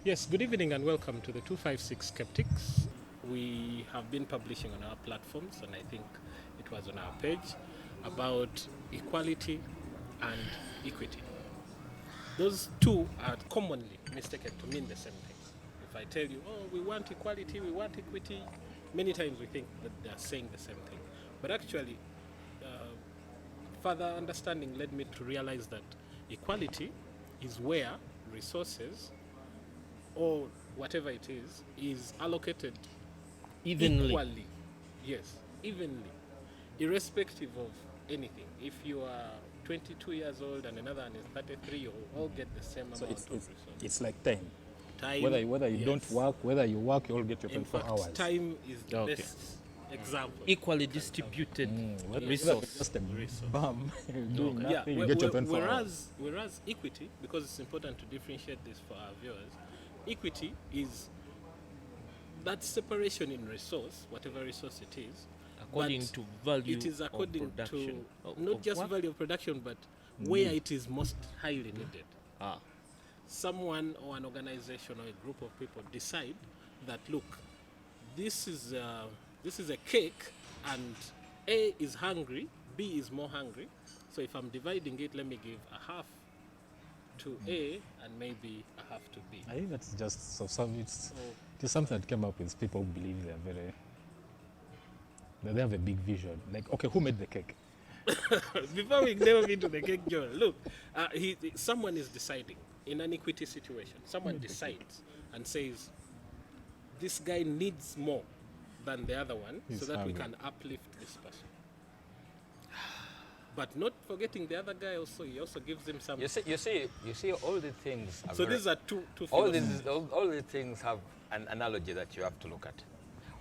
Yes, good evening and welcome to the 256 Skeptics. We have been publishing on our platforms, and I think it was on our page, about equality and equity. Those two are commonly mistaken to mean the same thing. If I tell you, oh, we want equality, we want equity, many times we think that they're saying the same thing. But actually, further understanding led me to realize that equality is where resources or whatever it is allocated Evenly. equally. Yes, evenly, irrespective of anything. If you are 22 years old and another one is 33, you all get the same amount of resources. It's like time. Time, Whether you yes. don't work, whether you work, you all get your In 24 fact, hours. time is the Okay. best example. Equally distributed Whether resource. it's just a Resource. bum doing Yeah, nothing, you get your 24 hours. whereas equity, because it's important to differentiate this for our viewers, equity is that separation in resource, whatever resource it is, According but to value it is of according production. to Of- not of just what? value of production, but where it is most highly needed. Ah, Someone or an organization or a group of people decide that, look, this is a cake, and A is hungry, B is more hungry. So if I'm dividing it, let me give a half to A and maybe a half to B. I think that's just it's So it is something that came up with people who believe that they have a big vision. Like, okay, who made the cake? before we delve into the cake, Joel, look, someone is deciding in an equity situation. Someone decides and says, this guy needs more than the other one, He's so that we hungry. can uplift this person. But not forgetting the other guy also, he also gives him some. You see, all the things. Are So very- these are two all philosophies. these, all the things have an analogy that you have to look at.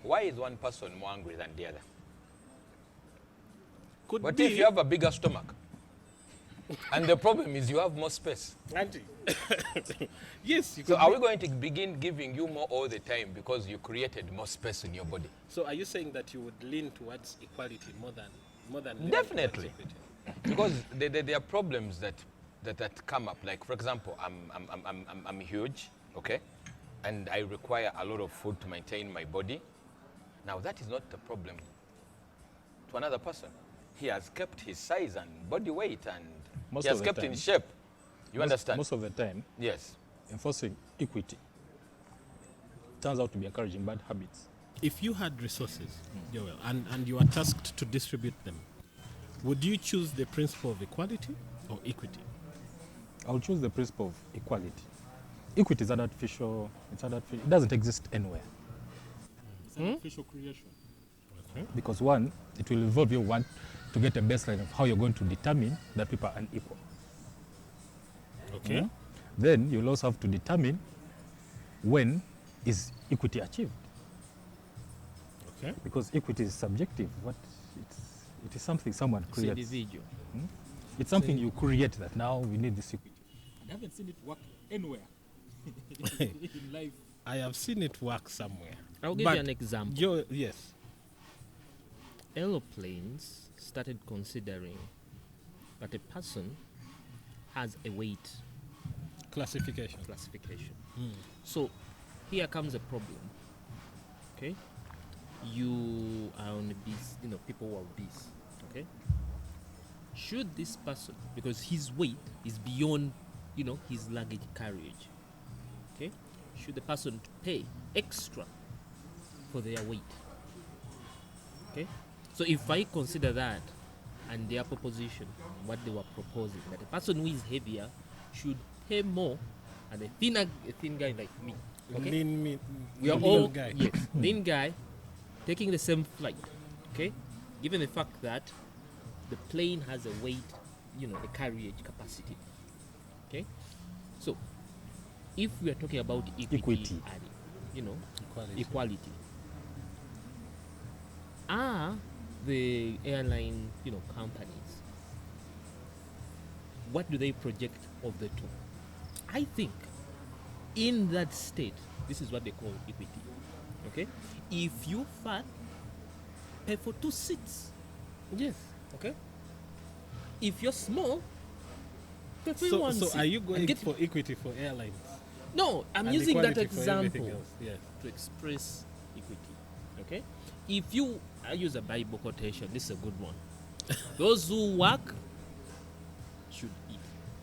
Why is one person more angry than the other? Could What be, if you have a bigger stomach? And the problem is you have more space. Auntie. Yes, you So could are be. we going to begin giving you more all the time because you created more space in your body? So are you saying that you would lean towards equality more than leaning Definitely. towards equity? Because there are problems that come up. Like, for example, I'm huge, okay? And I require a lot of food to maintain my body. Now, that is not a problem to another person. He has kept his size and body weight, and Most he has of the kept time. in shape. You understand? Most of the time, Yes. enforcing equity turns out to be encouraging bad habits. If you had resources, Joel, and you are tasked to distribute them, would you choose the principle of equality or equity? I'll choose the principle of equality. Equity is an artificial, it doesn't exist anywhere. It's an official creation. Okay. Because one, it will involve you want to get a baseline of how you're going to determine that people are unequal. Okay. Then you'll also have to determine when is equity achieved. Okay. Because equity is subjective. It is something someone it's creates. individual. It's something you create that now we need this equity. I haven't seen it work anywhere in life. I have seen it work somewhere. I'll give But you an example. Yes. Aeroplanes started considering that a person has a weight Classification. classification. So here comes a problem. Okay, you are on a bus, people who are obese. Okay, should this person, because his weight is beyond, his luggage carriage. Okay, should the person pay extra for their weight? Okay, so if I consider that and their proposition, what they were proposing, that a person who is heavier should pay more, and a thin guy like me, okay, Lean we are lean all guy. yes, thin guy taking the same flight. Okay, given the fact that the plane has a weight, a carriage capacity. Okay, so if we are talking about equity. and equality, are the airline companies, what do they project of the two? I think in that state, this is what they call equity. Okay, if you fat, pay for 2 seats. Yes. Okay, if you're small, pay for So, one so seat are you and going get for equity for airlines? No, I'm and using that equality for everything example else. Yeah. to express equity. Okay? If you, I use a Bible quotation, this is a good one. Those who work should eat.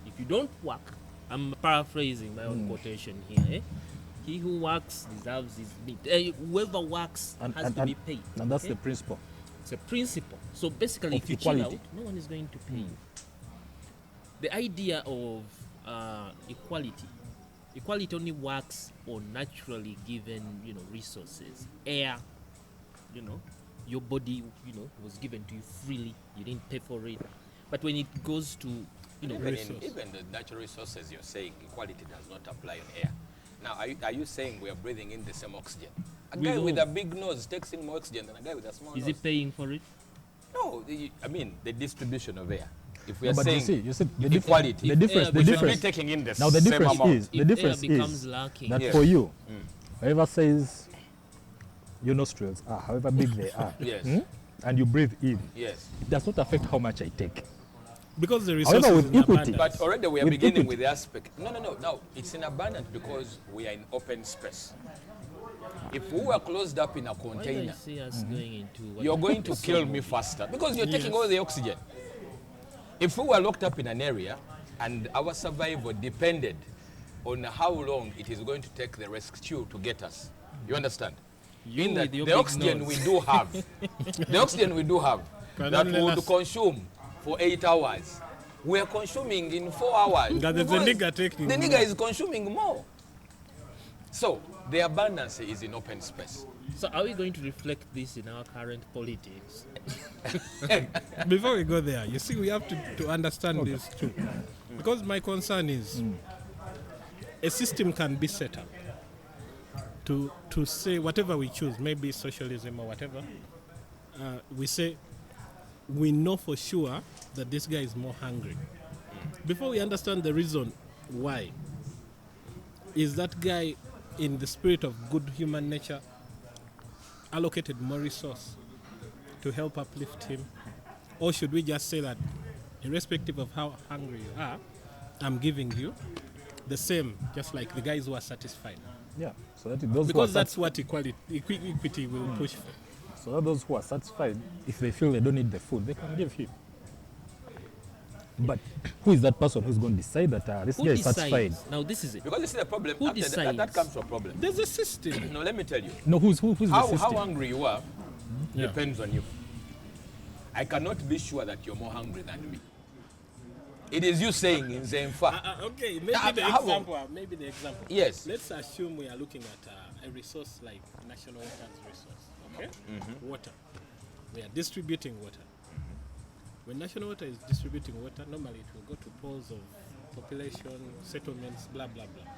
If you don't work, I'm paraphrasing my own quotation here. He who works deserves his meat. Whoever works has to be paid. And that's okay? the principle. It's a principle. So basically, Of if you equality. chill out, no one is going to pay you. The idea of equality only works on naturally given, resources. Air, your body, was given to you freely. You didn't pay for it. But when it goes to, Even resource, the natural resources, you're saying equality does not apply on air. Now, are you saying we are breathing in the same oxygen? A guy with a big nose takes in more oxygen than a guy with a small nose. is he paying for it? No, I mean the distribution of air. If we are But saying you see the equality, the difference, we the should be we should be difference. taking in the Now the same difference amount. is the If difference air becomes is lacking, that Yes. for you, whoever says your nostrils are, however big they are, Yes. and you breathe in, Yes. it does not affect how much I take. Because the However, resources with in equity- abundance. But already we are With beginning equity. with the aspect. No. It's in abundance because we are in open space. If we were closed up in a why do I container, see us going into what you're you going to call kill some me of it? faster because you're taking all the oxygen. If we were locked up in an area and our survival depended on how long it is going to take the rescue to get us, you understand? You In that with your the big oxygen nose. we do have, the oxygen we do have, Can that only we would last- consume for 8 hours, we are consuming in 4 hours. That there's a because nigger taking The more. nigger is consuming more. So the abundance is in open space. So are we going to reflect this in our current politics? Before we go there, you see, we have to understand this too. Because my concern is a system can be set up to say whatever we choose, maybe socialism or whatever, we say we know for sure that this guy is more hungry. Before we understand the reason why, is that guy in the spirit of good human nature allocated more resource to help uplift him? Or should we just say that irrespective of how hungry you are, I'm giving you the same, just like the guys who are satisfied? Yeah. So that those Because who are that's what equity will push for. so that those who are satisfied, if they feel they don't need the food, they can give him. But who is that person who's going to decide that this Who guy is satisfied? decides? Now this is it. Because you see the problem, Who after that decides? comes to a problem. There's a system. No, let me tell you. No, who's the How system? hungry you are Yeah. depends on you. I cannot be sure that you're more hungry than me. It is you saying in Zenfa. Okay, maybe How- the how- example. Yes. Let's assume we are looking at a resource like national water's resource. Okay? Water. We are distributing water. When national water is distributing water, normally it will go to pools of population, settlements, blah, blah, blah.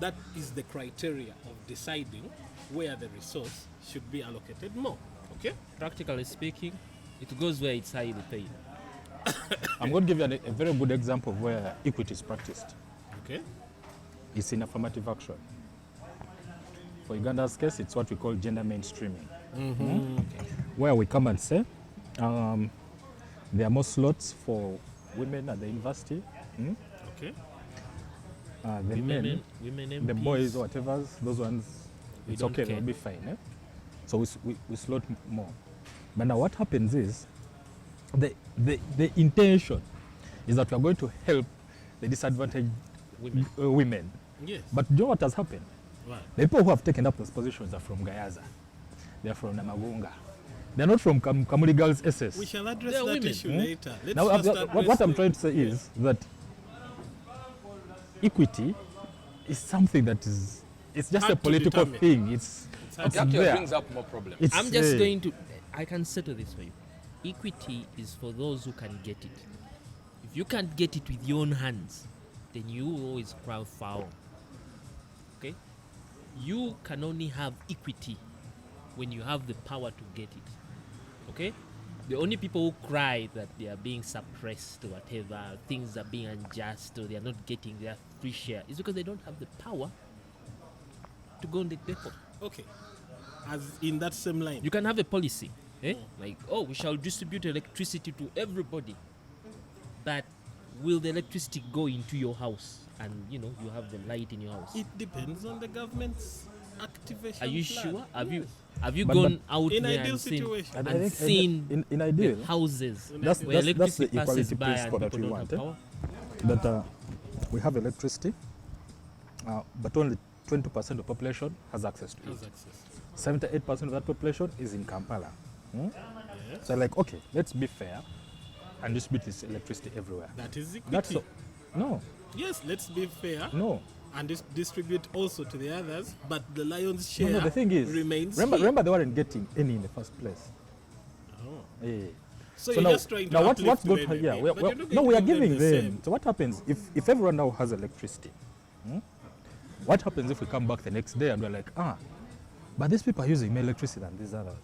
That is the criteria of deciding where the resource should be allocated more. Okay? Practically speaking, it goes where it's highly paid. I'm going to give you a very good example of where equity is practiced. Okay? It's in affirmative action. For Uganda's case, it's what we call gender mainstreaming. Where we come and say, there are more slots for women at the university. Okay? The men, women the MPs. boys, or whatever, those ones, We it's don't okay, care. they'll be fine. So we slot more. But now what happens is, the intention is that we are going to help the disadvantaged Women. women. Yes. But do you know what has happened? Right. The people who have taken up those positions are from Gayaza. They're from Namagunga. They're not from Kamuli Girls SS. We shall address They're that women. issue later. Let's Now, first what address I'm the- trying to say is that equity is something that is, it's just Hard a to political determine. thing. It's hard It actually there. brings up more problems. It's, I'm just going to. I can settle this for you. Equity is for those who can get it. If you can't get it with your own hands, then you always cry foul. Okay? You can only have equity when you have the power to get it. Okay? The only people who cry that they are being suppressed or whatever, things are being unjust or they are not getting their free share is because they don't have the power to go on the depot. Okay. As in that same line. You can have a policy, like, oh, we shall distribute electricity to everybody. But will the electricity go into your house and you have the light in your house? It depends on the government's activation Are you plan. sure? Yes. Have you But- gone but- out In there ideal and seen situation. And I and think seen in the ideal, houses that's where the electricity passes equality by and principle that people we don't want. have power? That we have electricity, but only 20% of population has access to it. Has access. 78% of that population is in Kampala. Hmm? Yes. So like, okay, let's be fair and distribute this electricity everywhere. That is equity. That's no, Yes, let's be fair no. and distribute also to the others, but the lion's No, share no, the thing is, remains remember, here. remember they weren't getting any in the first place. Oh. Yeah. So, So you're now, just trying to now uplift what's them going a to, yeah, bit, we're, but we're, you're not no, going we to are give giving the them. same. So what happens if everyone now has electricity? What happens if we come back the next day and we're like, but these people are using more electricity than these others.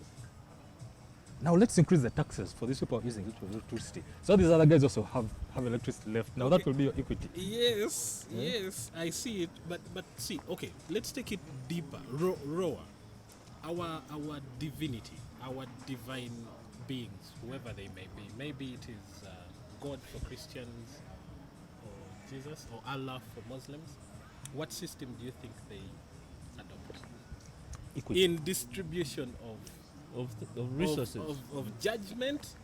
Now let's increase the taxes for these people who are using electricity. So these other guys also have electricity left. Now that Okay. will be your equity. Yes, yes, I see it. But see, okay, let's take it deeper, rawer. Our divinity, our divine beings, whoever they may be. Maybe it is God for Christians, or Jesus, or Allah for Muslims. What system do you think they adopt Equity. in distribution Of resources. of judgment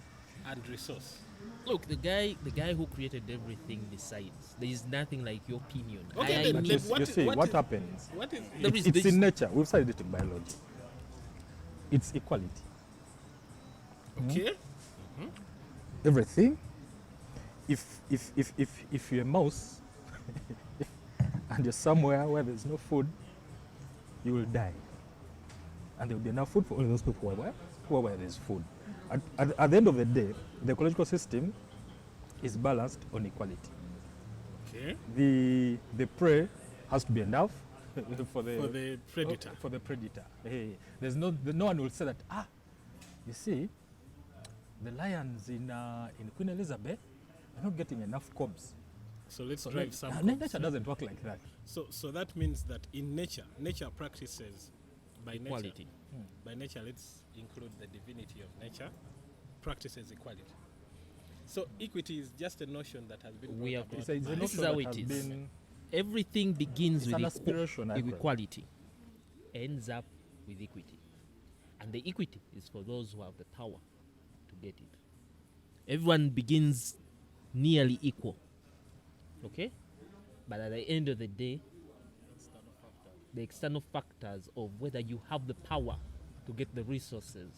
and resource? Look, the guy who created everything decides. There is nothing like your opinion. Okay, I then But need- you, what you is- see, what what is- happens? What is There It's, is- it's there in is- nature. We've studied it in biology. It's equality. okay? Everything. If you're a mouse and you're somewhere where there's no food, you will die. And there will be enough food for all those people who are where there's food. At the end of the day, the ecological system is balanced on equality. Okay. The prey has to be enough for For the predator. For the predator. Hey, there's no one will say that you see, the lions in Queen Elizabeth are not getting enough cobs. So let's So drive some. nature doesn't work like that. So that means that in nature practices by Equality. nature. By nature, let's include the divinity of nature, practices equality. So equity is just a notion that has been We brought are- about It's a by- This notion is how that it has is. been- Everything begins It's with an aspiration, actually. equality, ends up with equity, and the equity is for those who have the power to get it. Everyone begins nearly equal, okay, but at the end of the day, the external factors of whether you have the power to get the resources,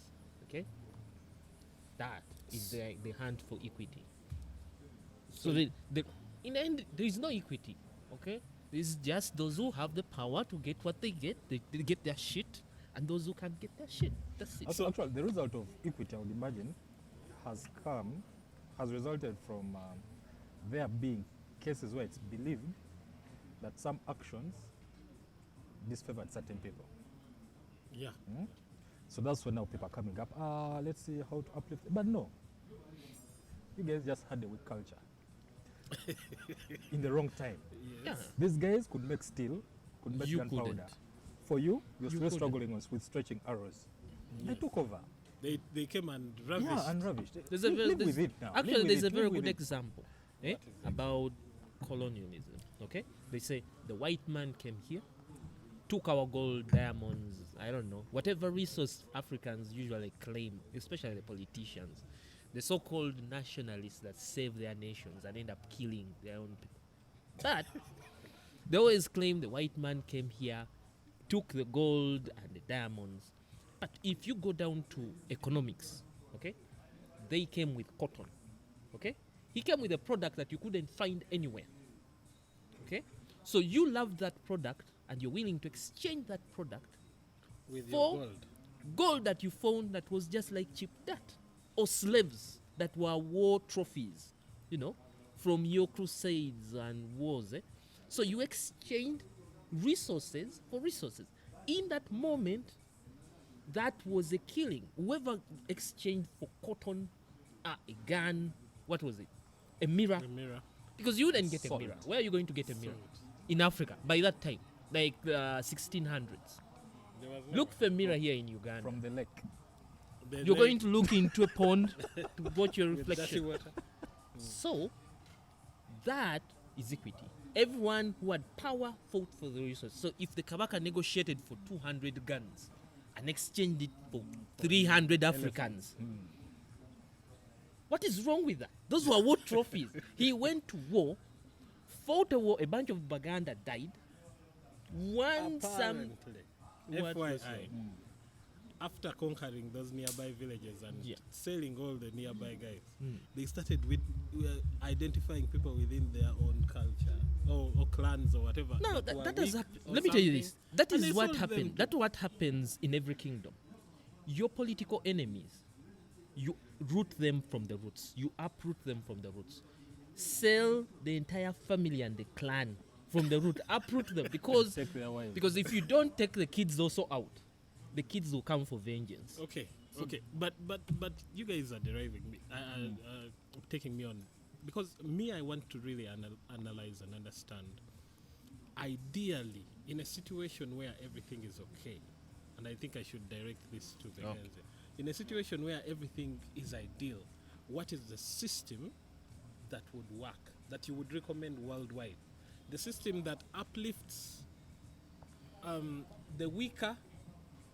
okay, that is the hunt for equity. So in the end, there is no equity, okay? It's just those who have the power to get what they get get their shit, and those who can't get their shit. That's it. Actually, the result of equity, I would imagine, has resulted from there being cases where it's believed that some actions disfavored certain people. Yeah. So that's when now people are coming up. Let's see how to uplift. But no, you guys just had a weak culture in the wrong time. Yeah. These guys could make steel, could make You gunpowder. couldn't. For you, you're You still couldn't. struggling with stretching arrows. They took over. They came and ravished. Yeah, and ravished. There's a very, Live there's- with it now. Actually, Live with there's a it, very live with good it. example What is it? about colonialism. Okay, they say the white man came here, took our gold, diamonds, I don't know, whatever resource Africans usually claim, especially the politicians, the so-called nationalists that save their nations and end up killing their own people. But they always claim the white man came here, took the gold and the diamonds. But if you go down to economics, okay, they came with cotton, okay? He came with a product that you couldn't find anywhere, okay? So you love that product and you're willing to exchange that product with for your gold. gold that you found that was just like cheap dirt, or slaves that were war trophies, you know, from your crusades and wars. So you exchanged resources for resources. In that moment, that was a killing. Whoever exchanged for cotton, a gun, what was it? A mirror. The mirror. Because you wouldn't get a Salt. mirror. Where are you going to get a mirror? Salt. In Africa, by that time, like the 1600s. There was no Look for a mirror here in Uganda. From the lake. the You're lake going to look into a pond to watch your with dirty reflection. water. So, that is equity. Everyone who had power fought for the resources. So if the Kabaka negotiated for 200 guns and exchanged it for 300 Africans, what is wrong with that? Those were war trophies. He went to war, fought a war, a bunch of Baganda died. Won some. Apparently, What was FYI, after conquering those nearby villages and selling all the nearby guys, they started with identifying people within their own culture or clans or whatever. No, that were that has weak happened. or Let me tell you something, this. That and is they what sold them happened. to- That's what happens in every kingdom. Your political enemies, you root them from the roots. You uproot them from the roots. Sell the entire family and the clan from the root. Uproot them because Take their wives. because if you don't take the kids also out, the kids will come for vengeance. Okay, okay, but you guys are deriving me, taking me on, because me, I want to really analyze and understand. Ideally, in a situation where everything is okay, and I think I should direct this to the Okay. in a situation where everything is ideal, what is the system that would work, that you would recommend worldwide? The system that uplifts the weaker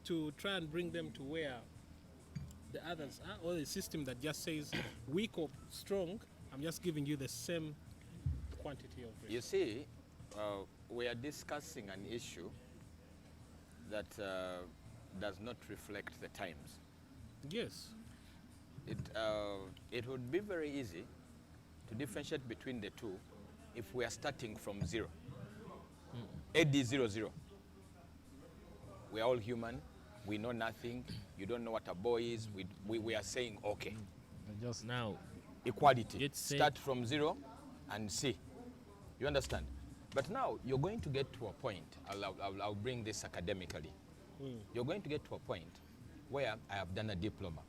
to try and bring them to where the others are, or a system that just says weak or strong, I'm just giving you the same quantity of You risk. see, we are discussing an issue that does not reflect the times. Yes. It would be very easy to differentiate between the two if we are starting from zero. AD 00. We are all human. We know nothing. You don't know what a boy is. We are saying, okay, They just Now, equality. Let's say- Start from zero and see. You understand? But now you're going to get to a point, I'll bring this academically. You're going to get to a point where I have done a diploma,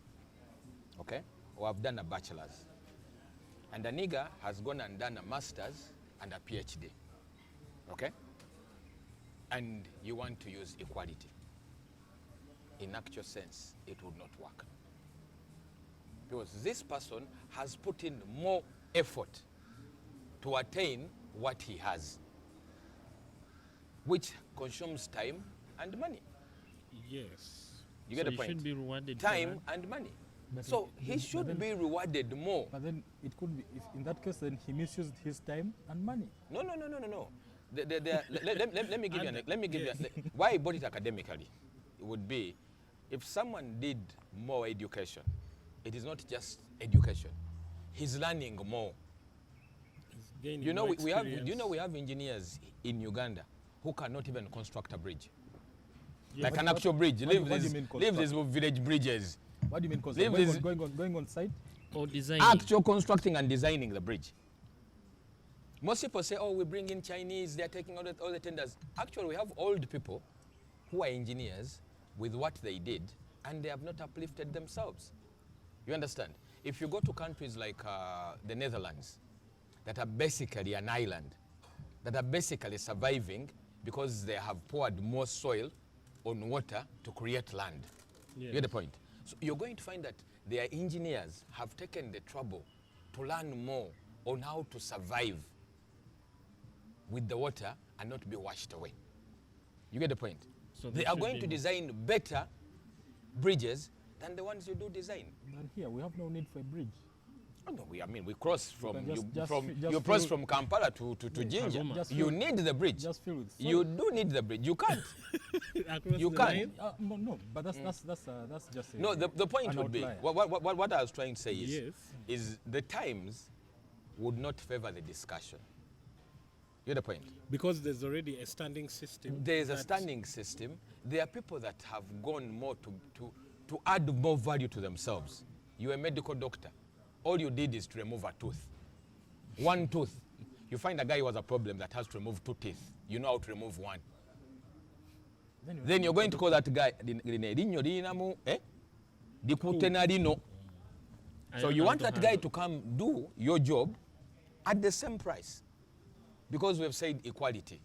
okay? Or I've done a bachelor's. And a nigger has gone and done a master's and a PhD, okay? And you want to use equality. In actual sense, it would not work. Because this person has put in more effort to attain what he has, which consumes time and money. Yes. You get so the point? should be rewarded for Time that. and money. But So it- he but should then- be rewarded more. But then it could be, if in that case, then he misused his time and money. No. Let me give you. Let me give Yes. you. Why I brought it academically, it would be, if someone did more education, it is not just education. He's learning more. It's gaining You know, more we have. experience. You know, we have engineers in Uganda who cannot even construct a bridge, Yeah, like What- an actual bridge. what do Leave you these, mean leave these village bridges. What do you mean? Leave this- Going on site? Or designing. Actual constructing and designing the bridge. Most people say, oh, we bring in Chinese, they're taking all the tenders. Actually, we have old people who are engineers with what they did, and they have not uplifted themselves. You understand? If you go to countries like the Netherlands, that are basically an island, that are basically surviving because they have poured more soil on water to create land. You get the point? So you're going to find that their engineers have taken the trouble to learn more on how to survive with the water and not be washed away. You get the point? So They there are should going be to more. design better bridges than the ones you do design. And here, we have no need for a bridge. Oh, no, we cross from can just you cross fill- from Kampala to Jinja. Kagoma. Just You fill- need the bridge. Just fill with soil. You do need the bridge. You can't. Across You the can't. line? No, but that's just a, No, the point an would be outlier. what I was trying to say is Yes. is the times would not favor the discussion. You get the point? Because there's already a standing system. There is a that- standing system. There are people that have gone more to add more value to themselves. You're a medical doctor. All you did is to remove a tooth. One tooth. You find a guy who has a problem that has to remove 2 teeth. You know how to remove 1. Then you're going to call that guy erinnya lirinamu, likutte na lino. I So don't you know want how to that guy handle. to come do your job at the same price, because we have said equality.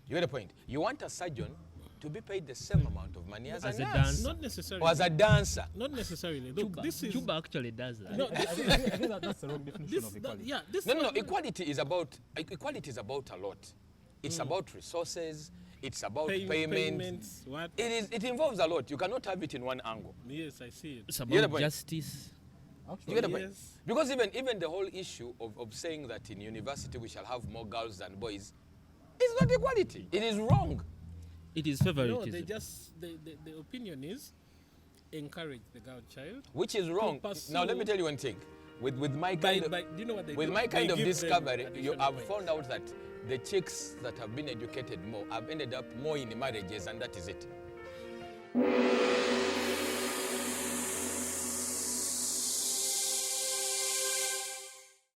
You get the point? You want a surgeon to be paid the same amount of money as a As a nurse. dancer. Not necessarily. Or as a dancer. Not necessarily. Look, this is Cuba actually does that. no. I think that's the wrong definition This, of that, equality. yeah. This No, one- equality is about a lot. It's about resources, it's about payment. payments. What? It involves a lot. You cannot have it in one angle. Yes, I see it. It's You get the about point? justice. You Actually, get the point? Yes. Because even the whole issue of saying that in university we shall have more girls than boys is not equality. It is wrong. It is No, favoritism. they just the opinion is encourage the girl child. Which is wrong. pursue- Now let me tell you one thing. With my By, kind of, by, do you know what they with do? my kind They of give them discovery, you additional have points. found out that the chicks that have been educated more have ended up more in marriages, and that is it.